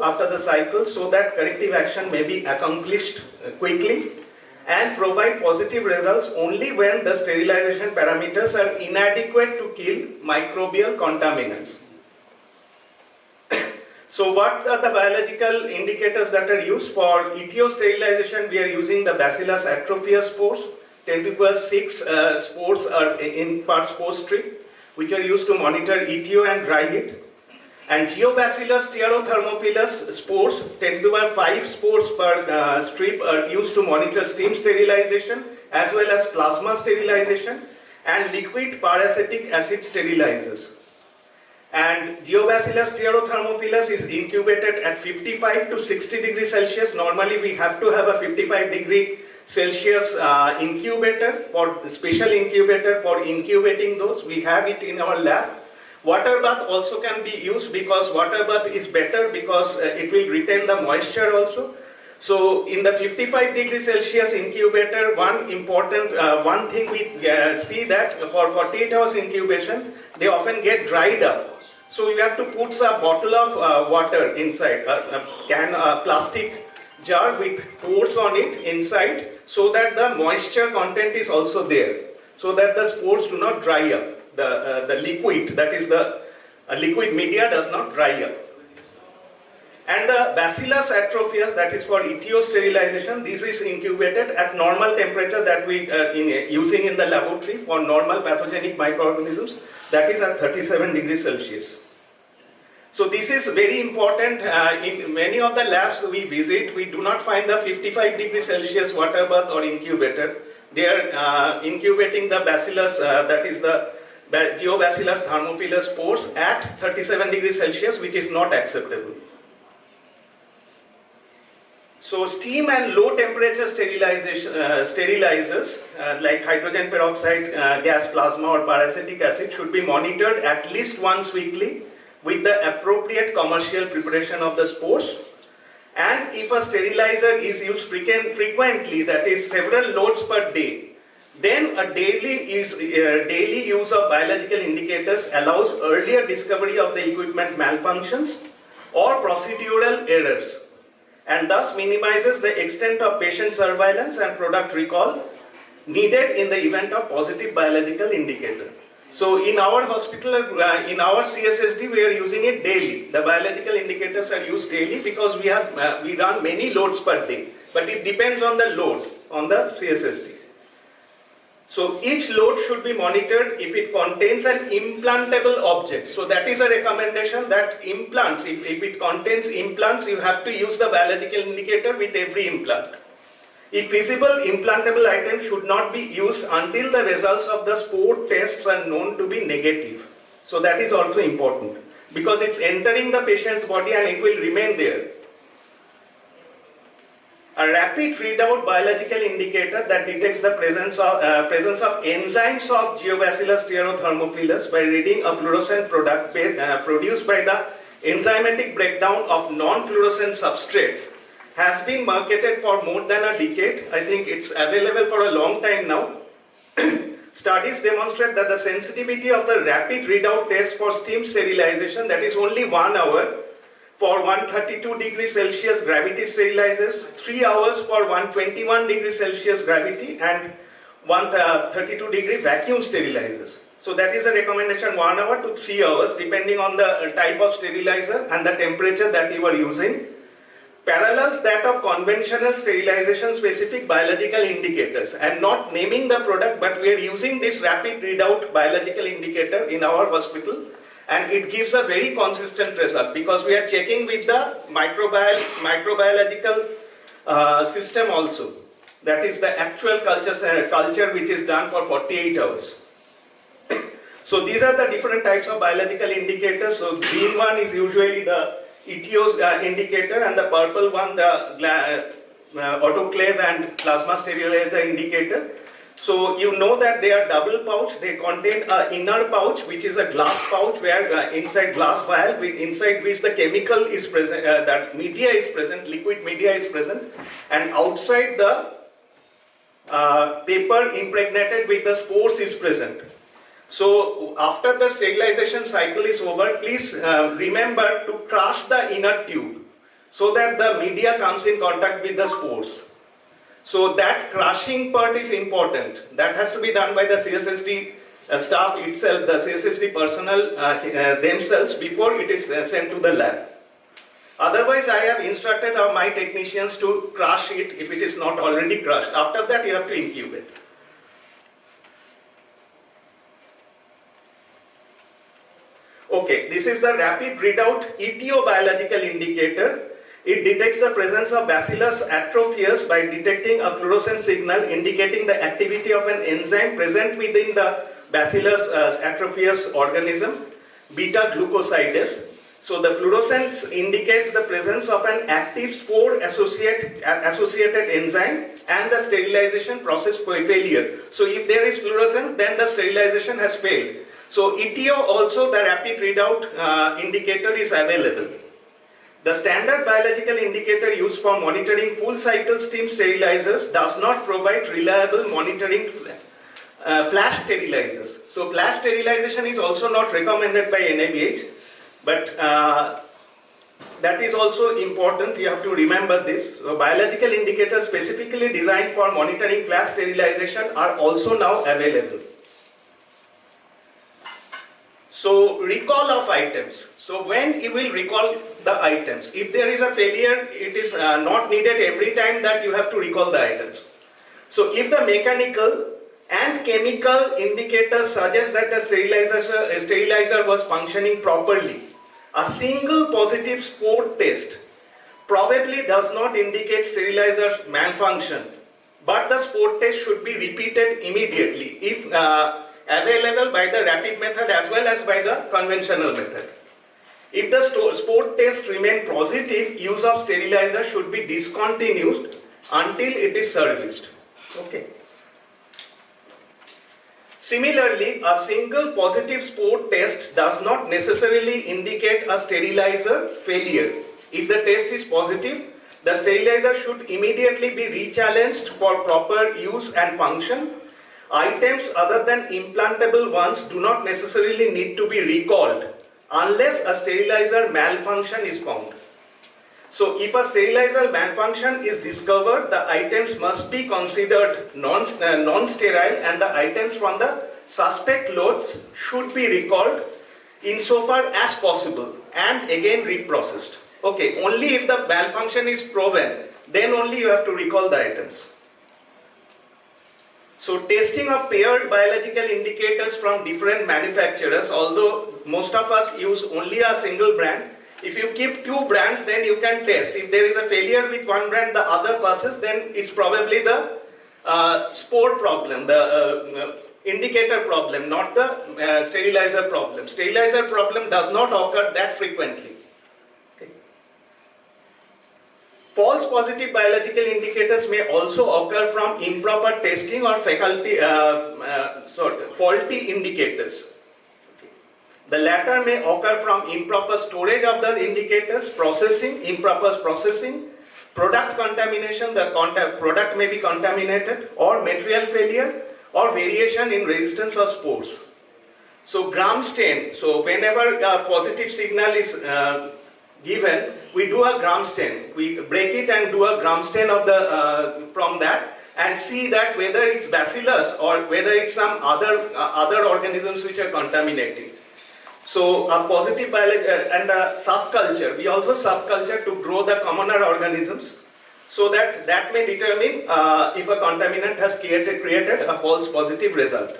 also after the cycle so that corrective action may be accomplished quickly, and provide positive results only when the sterilization parameters are inadequate to kill microbial contaminants. So what are the biological indicators that are used? For ETO sterilization, we are using the Bacillus atrophius spores. 10 to the power 6 spores are in per spore strip, which are used to monitor ETO and dry heat. And Geobacillus stearothermophilus spores, 10 to the power 5 spores per strip, are used to monitor steam sterilization as well as plasma sterilization and liquid peracetic acid sterilizers. And Geobacillus stearothermophilus is incubated at 55 to 60 degrees Celsius. Normally we have to have a 55 degree Celsius incubator, for special incubator for incubating those. We have it in our lab. Water bath also can be used because water bath is better because it will retain the moisture also. So in the 55 degrees Celsius incubator, one thing we see that for 48 hours incubation, they often get dried up. So you have to put a bottle of water inside, a plastic jar with pores on it inside, so that the moisture content is also there, so that the spores do not dry up. The liquid, that is the liquid media, does not dry up. And the Bacillus atrophius, that is for ETO sterilization, this is incubated at normal temperature that we are using in the laboratory for normal pathogenic microorganisms, that is at 37 degrees Celsius. So this is very important. In many of the labs we visit, we do not find the 55 degrees Celsius water bath or incubator. They are incubating the Bacillus, that is the Geobacillus thermophilus spores at 37 degrees Celsius, which is not acceptable. So steam and low temperature sterilizers like hydrogen peroxide, gas plasma or peracetic acid should be monitored at least once weekly with the appropriate commercial preparation of the spores. And if a sterilizer is used frequently, that is several loads per day, then a daily use of biological indicators allows earlier discovery of the equipment malfunctions or procedural errors, and thus minimizes the extent of patient surveillance and product recall needed in the event of positive biological indicator. So in our hospital, in our CSSD, we are using it daily. The biological indicators are used daily because we run many loads per day, but it depends on the load on the CSSD. So each load should be monitored if it contains an implantable object. So that is a recommendation that implants, if it contains implants, you have to use the biological indicator with every implant. If feasible, implantable items should not be used until the results of the spore tests are known to be negative. So that is also important because it's entering the patient's body and it will remain there. A rapid readout biological indicator that detects the presence of enzymes of Geobacillus stearothermophilus by reading a fluorescent product produced by the enzymatic breakdown of non-fluorescent substrate has been marketed for more than a decade. I think it's available for a long time now. Studies demonstrate that the sensitivity of the rapid readout test for steam sterilization, that is only 1 hour, for 132 degrees Celsius gravity sterilizers, 3 hours for 121 degrees Celsius gravity, and 132 degree vacuum sterilizers. So that is a recommendation, 1 hour to 3 hours depending on the type of sterilizer and the temperature that you are using. Parallels that of conventional sterilization specific biological indicators. I am not naming the product, but we are using this rapid readout biological indicator in our hospital. And it gives a very consistent result because we are checking with the microbiological system also. That is the actual culture which is done for 48 hours. So these are the different types of biological indicators. So green one is usually the ETO indicator, and the purple one the autoclave and plasma sterilizer indicator. So you know that they are double pouch. They contain an inner pouch, which is a glass pouch where inside glass vial, inside which the chemical is present, that media is present, liquid media is present, and outside the paper impregnated with the spores is present. So after the sterilization cycle is over, please remember to crush the inner tube. so that the media comes in contact with the spores. So that crushing part is important. That has to be done by the CSSD staff itself, the CSSD personnel themselves before it is sent to the lab. Otherwise, I have instructed my technicians to crush it if it is not already crushed. After that, you have to incubate. Okay, this is the rapid readout etiobiological indicator. It detects the presence of Bacillus atrophius by detecting a fluorescent signal indicating the activity of an enzyme present within the Bacillus atrophius organism, beta glucosidase. So the fluorescence indicates the presence of an active spore associated enzyme and the sterilization process failure. So if there is fluorescence, then the sterilization has failed. So ETO also, the rapid readout indicator is available. The standard biological indicator used for monitoring full cycle steam sterilizers does not provide reliable monitoring flash sterilizers. So flash sterilization is also not recommended by NABH, but that is also important. You have to remember this. So biological indicators specifically designed for monitoring flash sterilization are also now available. So recall of items. So when you will recall the items, if there is a failure, it is not needed every time that you have to recall the items. So if the mechanical and chemical indicators suggest that the sterilizer was functioning properly, a single positive spore test probably does not indicate sterilizer malfunction, but the spore test should be repeated immediately if available by the rapid method as well as by the conventional method. If the spore test remain positive, use of sterilizer should be discontinued until it is serviced. Okay. Similarly, a single positive spore test does not necessarily indicate a sterilizer failure. If the test is positive, the sterilizer should immediately be rechallenged for proper use and function. Items other than implantable ones do not necessarily need to be recalled unless a sterilizer malfunction is found. So if a sterilizer malfunction is discovered, the items must be considered non-sterile and the items from the suspect lots should be recalled insofar as possible and again reprocessed. Okay, only if the malfunction is proven, then only you have to recall the items. So testing of paired biological indicators from different manufacturers, although most of us use only a single brand, if you keep two brands, then you can test. If there is a failure with one brand, the other passes, then it's probably the spore problem, the indicator problem, not the sterilizer problem. Sterilizer problem does not occur that frequently. False positive biological indicators may also occur from improper testing or faulty indicators. The latter may occur from improper storage of the indicators, improper processing, product contamination, the product may be contaminated, or material failure, or variation in resistance of spores. So gram stain, so whenever a positive signal is given, we do a gram stain. We break it and do a gram stain of the from that and see that whether it's bacillus or whether it's some other organisms which are contaminating. So a positive and a subculture, we also subculture to grow the commoner organisms, so that may determine if a contaminant has created a false positive result.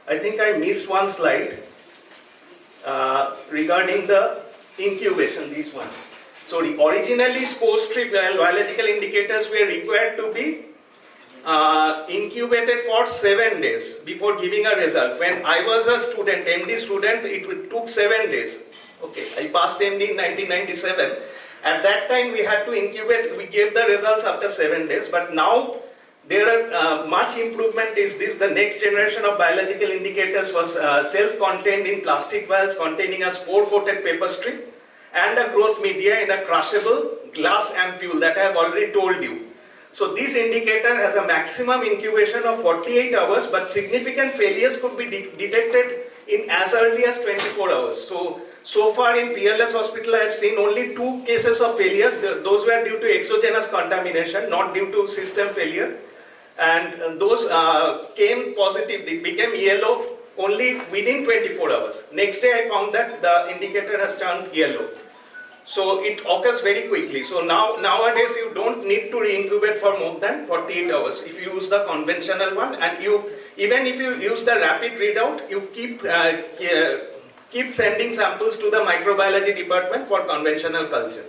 I think I missed one slide regarding the incubation, this one. So originally spore strip biological indicators were required to be incubated for 7 days before giving a result. When I was a student, MD student, it took 7 days. Okay, I passed MD in 1997. At that time we had to incubate, we gave the results after 7 days, but now there are much improvement is this. The next generation of biological indicators was self-contained in plastic vials containing a spore-coated paper strip and a growth media in a crushable glass ampule that I have already told you. So this indicator has a maximum incubation of 48 hours, but significant failures could be detected in as early as 24 hours. So So far in Peerless Hospital, I have seen only 2 cases of failures. Those were due to exogenous contamination, not due to system failure. And those came positive, they became yellow only within 24 hours. Next day I found that the indicator has turned yellow. So it occurs very quickly. So nowadays you don't need to re-incubate for more than 48 hours if you use the conventional one, and even if you use the rapid readout, you keep sending samples to the microbiology department for conventional culture.